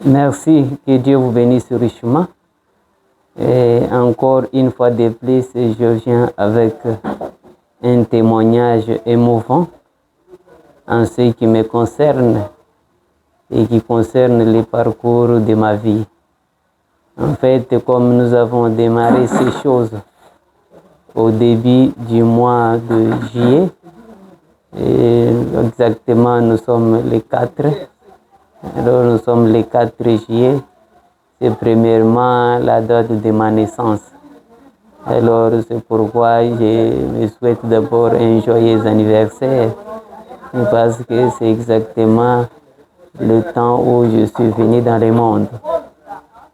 Merci, que Dieu vous bénisse richement. Et encore une fois de plus, je viens avec un témoignage émouvant en ce qui me concerne et qui concerne le parcours de ma vie. En fait, comme nous avons démarré ces choses au début du mois de juillet, et exactement nous sommes les 4. Alors nous sommes le 4 juillet, c'est premièrement la date de ma naissance. Alors c'est pourquoi je me souhaite d'abord un joyeux anniversaire, parce que c'est exactement le temps où je suis venu dans le monde.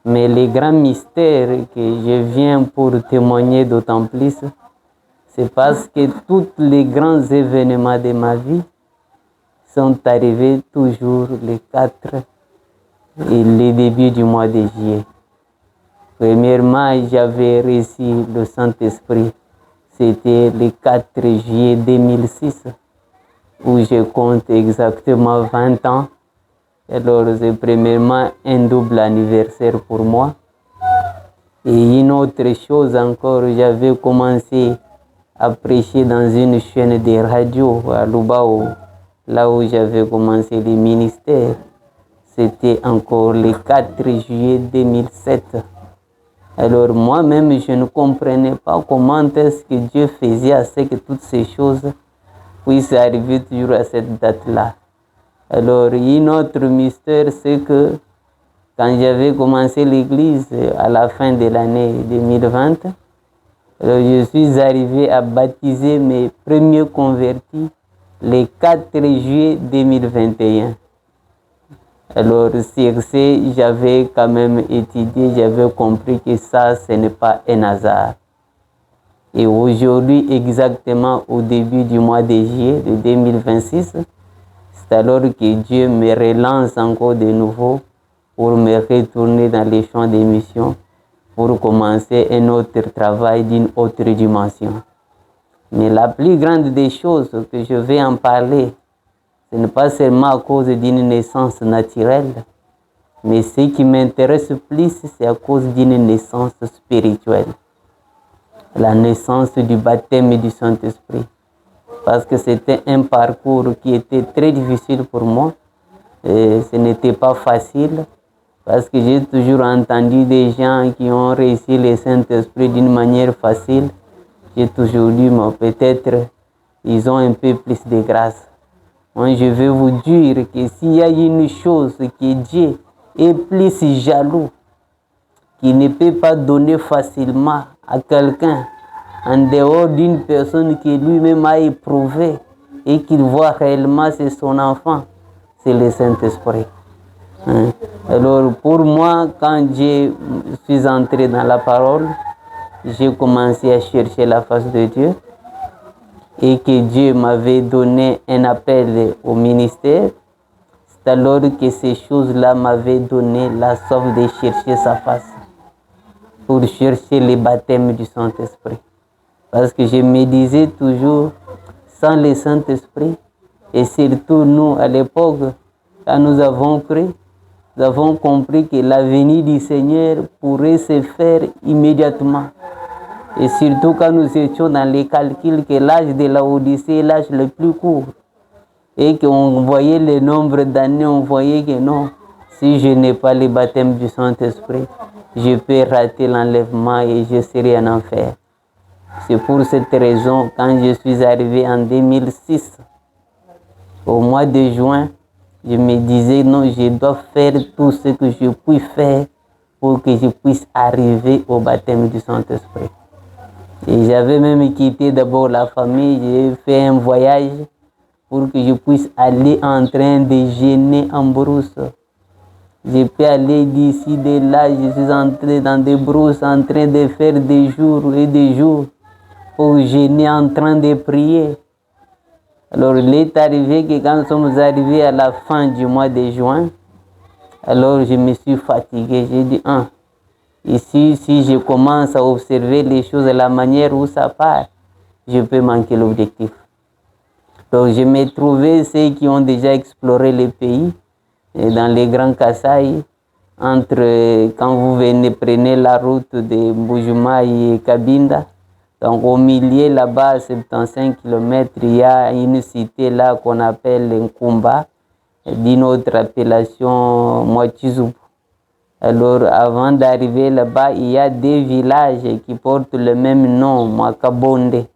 Mais les grands mystères que je viens pour témoigner d'autant plus, c'est parce que tous les grands événements de ma vie sont arrivés toujours les 4 et le début du mois de juillet. Premièrement, j'avais reçu le Saint-Esprit. C'était le 4 juillet 2006, où je compte exactement 20 ans. Alors, c'est premièrement un double anniversaire pour moi. Et une autre chose encore, j'avais commencé à prêcher dans une chaîne de radio à Lubao, là où j'avais commencé le ministère. C'était encore le 4 juillet 2007. Alors moi-même, je ne comprenais pas comment est-ce que Dieu faisait à ce que toutes ces choses puissent arriver toujours à cette date-là. Alors, un autre mystère, c'est que quand j'avais commencé l'église à la fin de l'année 2020, je suis arrivé à baptiser mes premiers convertis le 4 juillet 2021. Alors, sur ce, j'avais quand même étudié, j'avais compris que ça, ce n'est pas un hasard. Et aujourd'hui, exactement au début du mois de juillet de 2026, c'est alors que Dieu me relance encore de nouveau pour me retourner dans les champs de mission, pour commencer un autre travail d'une autre dimension. Mais la plus grande des choses que je vais en parler, ce n'est pas seulement à cause d'une naissance naturelle, mais ce qui m'intéresse plus, c'est à cause d'une naissance spirituelle. La naissance du baptême du Saint-Esprit. Parce que c'était un parcours qui était très difficile pour moi. Et ce n'était pas facile, parce que j'ai toujours entendu des gens qui ont réussi le Saint-Esprit d'une manière facile. J'ai toujours dit, mais peut-être ils ont un peu plus de grâce. Moi, je vais vous dire que s'il y a une chose que Dieu est plus jaloux, qui ne peut pas donner facilement à quelqu'un, en dehors d'une personne qui lui-même a éprouvé et qu'il voit réellement c'est son enfant, c'est le Saint-Esprit. Alors pour moi, quand je suis entré dans la parole, j'ai commencé à chercher la face de Dieu, et que Dieu m'avait donné un appel au ministère, c'est alors que ces choses-là m'avaient donné la soif de chercher sa face, pour chercher le baptême du Saint-Esprit. Parce que je me disais toujours, sans le Saint-Esprit, et surtout nous à l'époque, quand nous avons cru, nous avons compris que la venue du Seigneur pourrait se faire immédiatement. Et surtout quand nous étions dans les calculs que l'âge de la Odyssée est l'âge le plus court. Et qu'on voyait le nombre d'années, on voyait que non, si je n'ai pas le baptême du Saint-Esprit, je peux rater l'enlèvement et je serai en enfer. C'est pour cette raison, quand je suis arrivé en 2006, au mois de juin, je me disais non, je dois faire tout ce que je puis faire pour que je puisse arriver au baptême du Saint-Esprit. Et j'avais même quitté d'abord la famille, j'ai fait un voyage pour que je puisse aller en train de jeûner en brousse. Je peux aller d'ici, de là, je suis entré dans des brousses en train de faire des jours et des jours pour jeûner en train de prier. Alors il est arrivé que quand nous sommes arrivés à la fin du mois de juin, alors je me suis fatigué, j'ai dit, ici, si je commence à observer les choses de la manière où ça part, je peux manquer l'objectif. Donc je me trouvais ceux qui ont déjà exploré le pays, et dans les grands Kasaï, quand vous prenez la route de Mbujimayi et Kabinda. Donc au milieu là-bas, 75 km, il y a une cité là qu'on appelle Nkumba, d'une autre appellation Mwachizubu. Alors avant d'arriver là-bas, il y a des villages qui portent le même nom, Mwakabonde.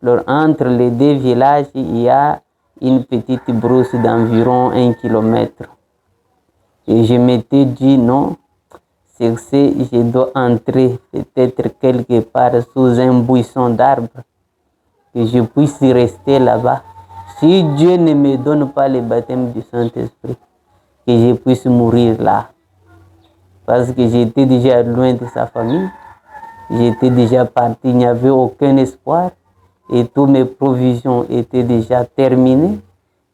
Alors entre les deux villages, il y a une petite brousse d'environ 1 km. Et je m'étais dit non, c'est que je dois entrer peut-être quelque part sous un buisson d'arbres, que je puisse rester là-bas. Si Dieu ne me donne pas le baptême du Saint-Esprit, que je puisse mourir là. Parce que j'étais déjà loin de sa famille, j'étais déjà parti, il n'y avait aucun espoir et toutes mes provisions étaient déjà terminées.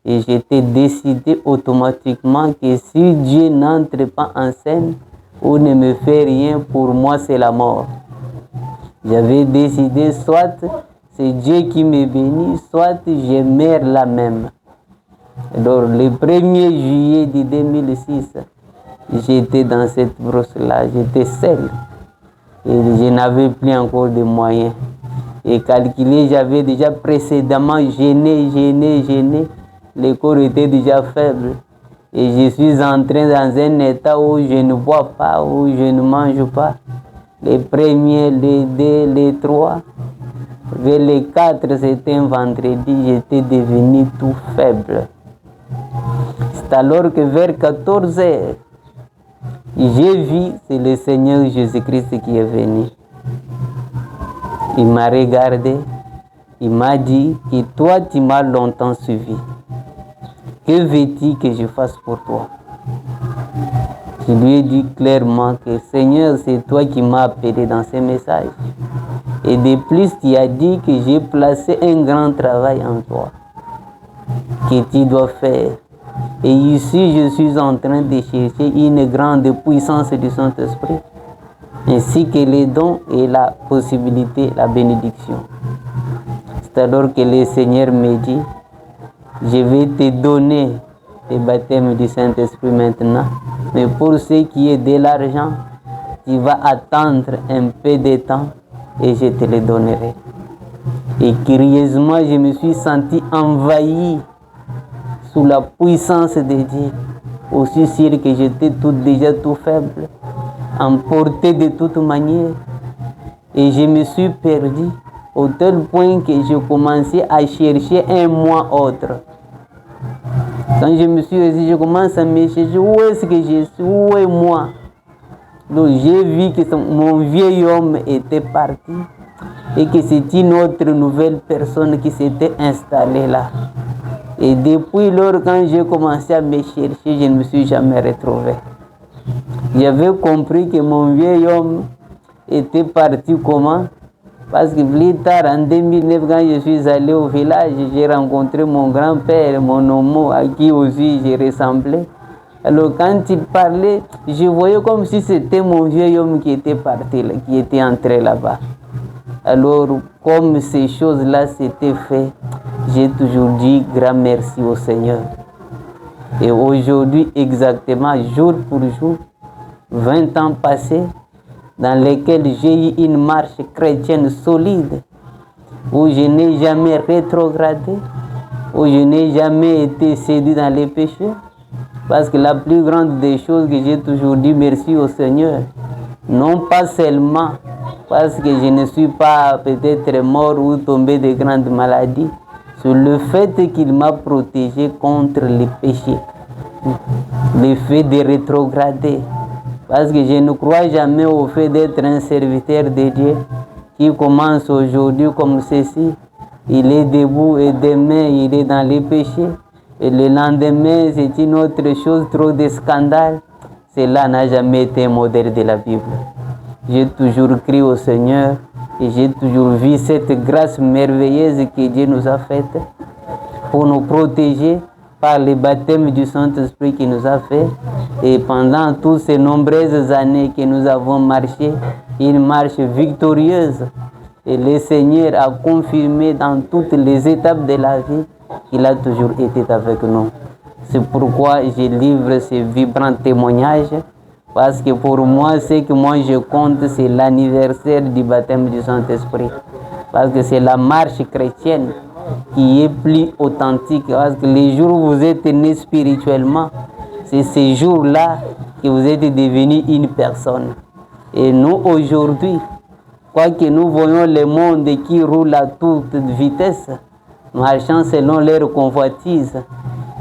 Et j'étais décidé automatiquement que si Dieu n'entre pas en scène ou ne me fait rien, pour moi c'est la mort. J'avais décidé soit c'est Dieu qui me bénit, soit je meurs là même. Alors le 1er juillet de 2006, j'étais dans cette brousse-là, j'étais seul. Et je n'avais plus encore de moyens. Et calculé, j'avais déjà précédemment gêné. Le corps était déjà faible. Et je suis entré dans un état où je ne bois pas, où je ne mange pas. Les premiers, les 2, les 3. Vers les 4, c'était un vendredi, j'étais devenu tout faible. C'est alors que vers 14 heures, j'ai vu, c'est le Seigneur Jésus-Christ qui est venu. Il m'a regardé, il m'a dit que toi, tu m'as longtemps suivi. Que veux-tu que je fasse pour toi? Je lui ai dit clairement que Seigneur, c'est toi qui m'as appelé dans ces messages. Et de plus, tu as dit que j'ai placé un grand travail en toi, que tu dois faire. Et ici, je suis en train de chercher une grande puissance du Saint-Esprit, ainsi que les dons et la possibilité, la bénédiction. C'est alors que le Seigneur me dit, je vais te donner le baptême du Saint-Esprit maintenant, mais pour ce qui est de l'argent, tu vas attendre un peu de temps et je te le donnerai. Et curieusement, je me suis senti envahi sous la puissance de Dieu, aussi sûr que j'étais déjà tout faible, emporté de toute manière. Et je me suis perdu au tel point que je commençais à chercher un moi autre. Quand je me suis réveillé, je commence à me chercher où est-ce que je suis, où est moi. Donc j'ai vu que mon vieil homme était parti et que c'est une autre nouvelle personne qui s'était installée là. Et depuis lors, quand j'ai commencé à me chercher, je ne me suis jamais retrouvé. J'avais compris que mon vieil homme était parti comment? Parce que plus tard, en 2009, quand je suis allé au village, j'ai rencontré mon grand-père, mon homo, à qui aussi j'ai ressemblé. Alors quand il parlait, je voyais comme si c'était mon vieil homme qui était parti, là, qui était entré là-bas. Alors, comme ces choses-là s'étaient faites, j'ai toujours dit grand merci au Seigneur. Et aujourd'hui, exactement, jour pour jour, 20 ans passés, dans lesquels j'ai eu une marche chrétienne solide, où je n'ai jamais rétrogradé, où je n'ai jamais été séduit dans les péchés. Parce que la plus grande des choses que j'ai toujours dit merci au Seigneur, non pas seulement parce que je ne suis pas peut-être mort ou tombé de grandes maladies, sur le fait qu'il m'a protégé contre les péchés, le fait de rétrograder. Parce que je ne crois jamais au fait d'être un serviteur de Dieu qui commence aujourd'hui comme ceci. Il est debout et demain il est dans les péchés. Et le lendemain c'est une autre chose, trop de scandales. Cela n'a jamais été un modèle de la Bible. J'ai toujours crié au Seigneur et j'ai toujours vu cette grâce merveilleuse que Dieu nous a faite pour nous protéger par le baptême du Saint-Esprit qu'il nous a fait. Et pendant toutes ces nombreuses années que nous avons marché, une marche victorieuse. Et le Seigneur a confirmé dans toutes les étapes de la vie qu'il a toujours été avec nous. C'est pourquoi je livre ce vibrant témoignage Parce que pour moi, ce que moi je compte, c'est l'anniversaire du baptême du Saint-Esprit. Parce que c'est la marche chrétienne qui est plus authentique. Parce que les jours où vous êtes né spirituellement, c'est ces jours-là que vous êtes devenu une personne. Et nous, aujourd'hui, quoique nous voyons le monde qui roule à toute vitesse, marchant selon leur convoitise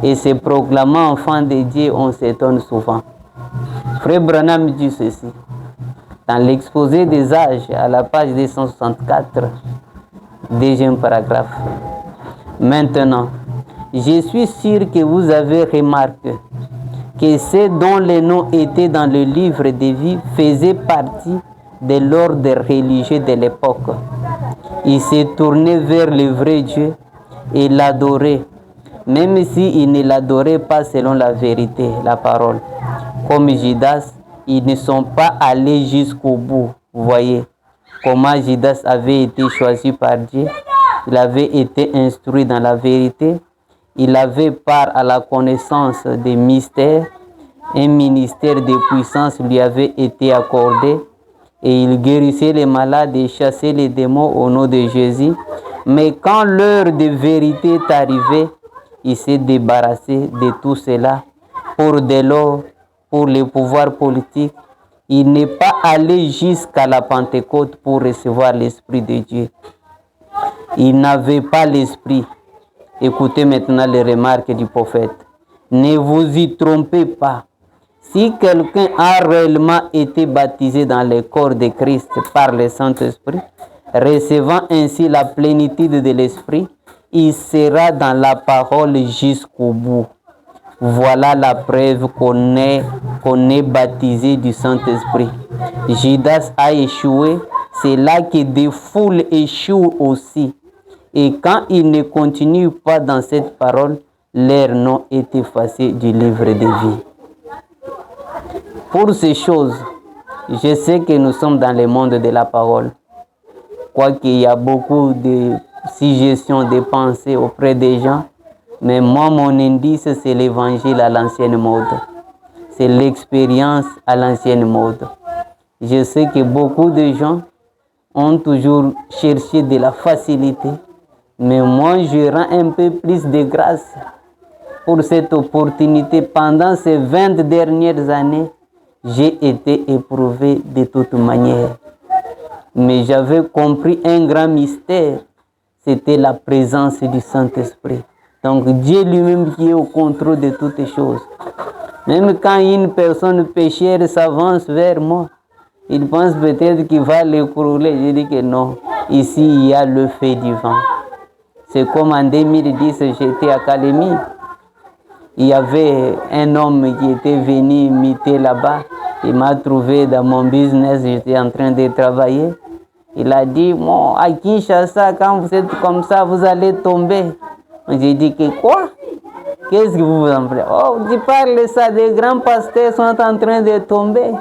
et se proclamant enfants de Dieu, on s'étonne souvent. Frère Branham dit ceci, dans l'exposé des âges, à la page 264, deuxième paragraphe. Maintenant, je suis sûr que vous avez remarqué que ceux dont les noms étaient dans le livre de vie faisaient partie de l'ordre religieux de l'époque. Ils se tournaient vers le vrai Dieu et l'adoraient, même s'ils ne l'adoraient pas selon la vérité, la parole. Comme Judas, ils ne sont pas allés jusqu'au bout. Vous voyez comment Judas avait été choisi par Dieu. Il avait été instruit dans la vérité. Il avait part à la connaissance des mystères. Un ministère de puissance lui avait été accordé. Et il guérissait les malades et chassait les démons au nom de Jésus. Mais quand l'heure de vérité est arrivée, il s'est débarrassé de tout cela pour de l'or, pour le pouvoir politique. Il n'est pas allé jusqu'à la Pentecôte pour recevoir l'Esprit de Dieu. Il n'avait pas l'Esprit. Écoutez maintenant les remarques du prophète. Ne vous y trompez pas. Si quelqu'un a réellement été baptisé dans le corps de Christ par le Saint-Esprit, recevant ainsi la plénitude de l'Esprit, il sera dans la parole jusqu'au bout. Voilà la preuve qu'on est baptisé du Saint-Esprit. Judas a échoué, c'est là que des foules échouent aussi. Et quand ils ne continuent pas dans cette parole, leur nom est effacé du livre de vie. Pour ces choses, je sais que nous sommes dans le monde de la parole. Quoiqu'il y a beaucoup de suggestions, de pensées auprès des gens, mais moi, mon indice, c'est l'évangile à l'ancienne mode. C'est l'expérience à l'ancienne mode. Je sais que beaucoup de gens ont toujours cherché de la facilité, mais moi, je rends un peu plus de grâce pour cette opportunité. Pendant ces 20 dernières années, j'ai été éprouvé de toute manière. Mais j'avais compris un grand mystère, c'était la présence du Saint-Esprit. Donc Dieu lui-même qui est au contrôle de toutes choses. Même quand une personne péchère s'avance vers moi, il pense peut-être qu'il va l'écrouler. Je dis que non, ici il y a le feu du vent. C'est comme en 2010, j'étais à Calémie. Il y avait un homme qui était venu m'imiter là-bas. Il m'a trouvé dans mon business, j'étais en train de travailler. Il a dit, moi, à Kinshasa, quand vous êtes comme ça, vous allez tomber. J'ai dit que quoi? Qu'est-ce que vous en faites? Oh, tu parles ça, des grands pasteurs sont en train de tomber.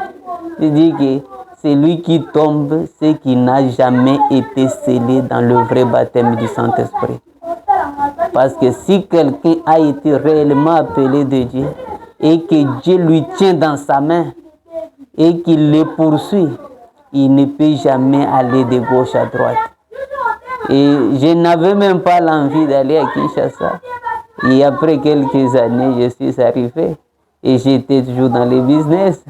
J'ai dit que c'est lui qui tombe, c'est qui n'a jamais été scellé dans le vrai baptême du Saint-Esprit. Parce que si quelqu'un a été réellement appelé de Dieu et que Dieu lui tient dans sa main et qu'il le poursuit, il ne peut jamais aller de gauche à droite. Et je n'avais même pas l'envie d'aller à Kinshasa. Et après quelques années, je suis arrivé et j'étais toujours dans le business.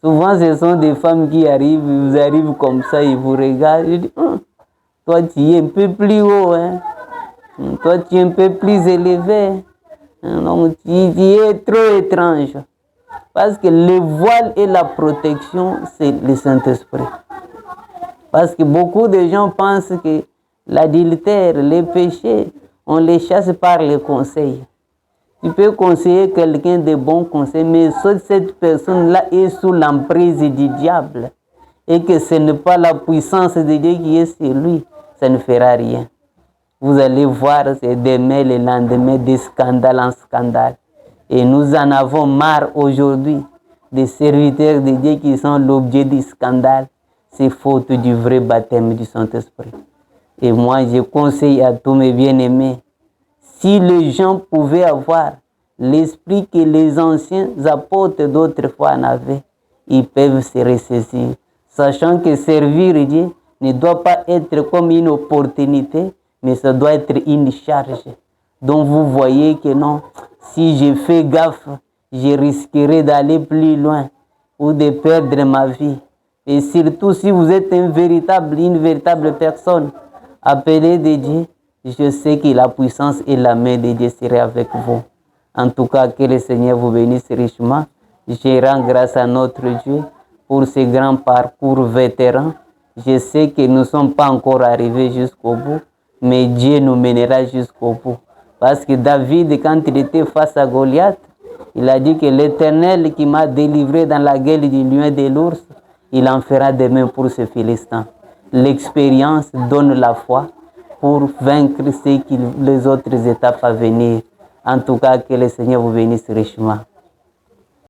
Souvent, ce sont des femmes qui arrivent, vous arrivent comme ça, ils vous regardent. Je dis, toi, tu es un peu plus haut, hein? Toi, tu es un peu plus élevé. Donc, tu es trop étrange. Parce que le voile et la protection, c'est le Saint-Esprit. Parce que beaucoup de gens pensent que l'adultère, les péchés, on les chasse par les conseils. Tu peux conseiller quelqu'un de bons conseils, mais si cette personne-là est sous l'emprise du diable et que ce n'est pas la puissance de Dieu qui est sur lui, ça ne fera rien. Vous allez voir, c'est demain le lendemain, de scandale en scandale. Et nous en avons marre aujourd'hui des serviteurs de Dieu qui sont l'objet du scandale. C'est faute du vrai baptême du Saint-Esprit. Et moi, je conseille à tous mes bien-aimés, si les gens pouvaient avoir l'esprit que les anciens apôtres d'autrefois en avaient, ils peuvent se ressaisir. Sachant que servir Dieu ne doit pas être comme une opportunité, mais ça doit être une charge. Donc vous voyez que non, si je fais gaffe, je risquerai d'aller plus loin ou de perdre ma vie. Et surtout si vous êtes une véritable personne appelée de Dieu, je sais que la puissance et la main de Dieu seraient avec vous. En tout cas, que le Seigneur vous bénisse richement. Je rends grâce à notre Dieu pour ce grand parcours vétéran. Je sais que nous ne sommes pas encore arrivés jusqu'au bout, mais Dieu nous mènera jusqu'au bout. Parce que David, quand il était face à Goliath, il a dit que l'Éternel qui m'a délivré dans la gueule du lion et de l'ours, il en fera de même pour ce Philistin. L'expérience donne la foi pour vaincre les autres étapes à venir. En tout cas, que le Seigneur vous bénisse richement.